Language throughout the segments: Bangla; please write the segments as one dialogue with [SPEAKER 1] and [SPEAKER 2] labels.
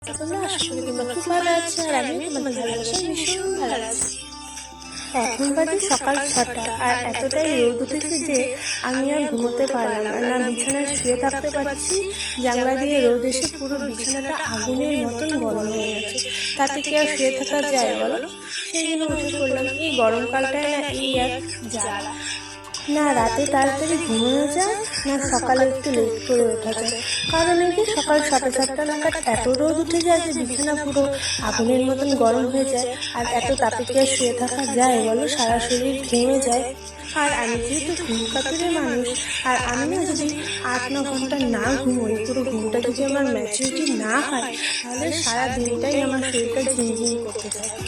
[SPEAKER 1] তোমরা আশা করি তোমরা খুব ভালো আছো, আর আমি তোমাদের ভালোবাসা ভীষণ ভালো আছি। এখন বাজে সকাল 6টা, আর এতটাই রোদ উঠেছে যে আমি আর ঘুমোতে পারলাম না, বিছানায় শুয়ে থাকতে পারছি। জানলা দিয়ে রোদ এসে পুরো বিছানাটা আগুনের মতন গরম হয়ে গেছে। তাতে কি আর শুয়ে থাকা যায় বলো? সেই জন্য উঠে পড়লাম। এই গরমকালটায় না এই এক জ্বালা, না রাতে তাড়াতাড়ি ঘুমানো যায়, না সকালে একটু লেট করে ওঠা যায়। কারণ এই যে সকাল 7:30 নাগাদ এত রোদ উঠে যায় যে বিছানা পুরো আগুনের মতন গরম হয়ে যায়। আর এত তাপে কি আর শুয়ে থাকা যায় বলো? সারা শরীর ঘেমে যায়। আর আমি যেহেতু ঘুম কাতুরে মানুষ, আর আমি না যদি 8-9 ঘন্টা না ঘুমোই, পুরো ঘুমটা যদি আমার ম্যাচুরিটি না হয়, তাহলে সারা দিনটাই আমার শরীরটা ঝিমঝিম করতে থাকে।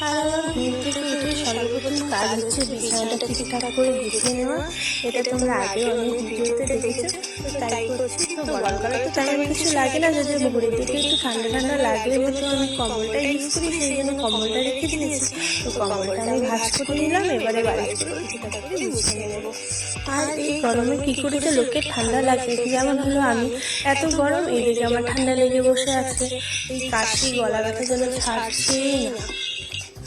[SPEAKER 1] আর আমার ঘুম থেকে উঠে সর্বপ্রথম কাজ হচ্ছে বিছানাটা ঠিকঠাক করে গুছিয়ে নেওয়া। এটা তোমরা আগে অনেক ভিডিওতে দেখেছো, তো তাই করছি। তো গরমকালে তো তেমন কিছু লাগে না, যদি ভোরের দিকে একটু ঠান্ডা ঠান্ডা লাগলে মতো আমি কম্বলটা ইউজ করি, সেই জন্য কম্বলটা রেখে দিয়েছি। তো কম্বলটা আমি ভাঁজ করে নিলাম, এবারে বাড়িতে ঠিকঠাক করে গুছিয়ে নেবো। আর এই গরমে কি করে যে লোকের ঠান্ডা লাগে, যেমন হলো আমি এত গরম, এইদিকে আমার ঠান্ডা লেগে বসে আছে, এই কাশি গলা ব্যথা যেন ছাড়ছেই না।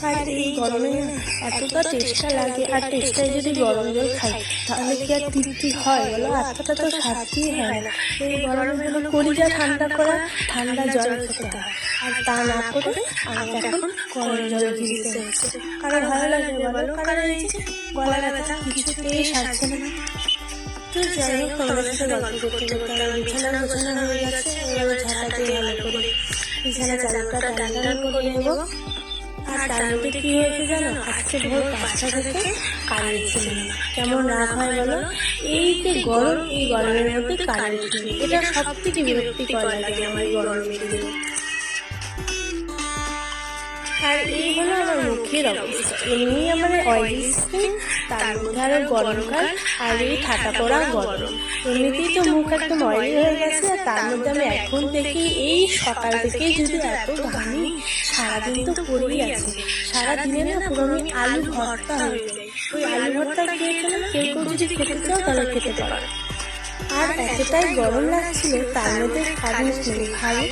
[SPEAKER 1] আর এই গরমে এতটা টেস্টা লাগে, আর টেস্টায় যদি গরম জল খাই তাহলে কি আর তৃপ্তি হয় বলো? আত্মাটা তো শান্তি হয় না। এই গরমে হলো কলিজা ঠান্ডা করা ঠান্ডা জল খেতে হয়, আর তা না করে আমাকে এখন গরম জল দিতে হচ্ছে। কারণ ভালো লাগে বলো? কারণ এই যে গলা ব্যথা কিছুতেই সারছে না। তো যাই হোক, তোমাদের সাথে গল্প করতে করতে আমার বিছানা গোছানো হয়ে গেছে। এবার ঝাঁটা দিয়ে ভালো করে বিছানা চাদরটা টান টান করে নেবো। আর তার মধ্যে কি হয়েছে জানো? আজকে ভোর 5টা থেকে কারেন্ট ছিল না। কেমন রাগ হয় বলো? এই যে গরম, এই গরমের মধ্যে কারেন্ট নেই, এটা সব থেকে বিরক্তিকর লাগে আমার গরমের দিনে। আর এই হলো আমার মুখের অবস্থা। এমনি আমার অয়েলি স্কিন, তার মধ্যে আরো গরমকাল, আর এই ঠাটা পড়া গরম। এমনিতেই তো মুখ একদম অয়েলি হয়ে গেছে, আর তার মধ্যে আমি এখন থেকে এই সকাল থেকেই যদি এত ঘামি, সারাদিন তো পড়েই আছে। সারাদিনে না পুরো আমি আলু ভর্তা হয়ে যাই। ওই আলু ভর্তা খেয়ে খেলাম, কেউ কেউ যদি খেতে চাও তাহলে খেতে পারো। আর এতটাই গরম লাগছিল, তার মধ্যে কারেন্ট নেই ভালো।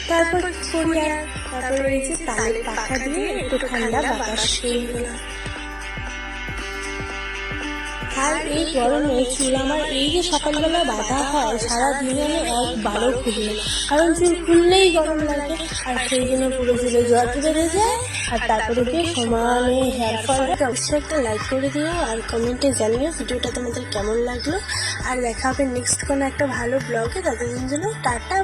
[SPEAKER 1] তারপর কি করি আর, তারপরে এই যে তালের পাখা দিয়ে একটু ঠান্ডা বাতাস খেয়ে নিলাম। আর এই গরমে চুল আমার এই যে সকালবেলা বাঁধা হয়, সারাদিনে আমি একবারও খুলি না, কারণ চুল খুললেই গরম লাগে, আর সেই জন্য পুরো চুলে জট বেঁধে যায়। আর তারপরে গিয়ে সমানে হেয়ার ফলটা। অবশ্যই একটা লাইক করে দিও, আর কমেন্টে জানিও ভিডিওটা তোমাদের কেমন লাগলো। আর দেখা হবে নেক্সট কোনো একটা ভালো ব্লগে। ততদিন জন্য টাটা।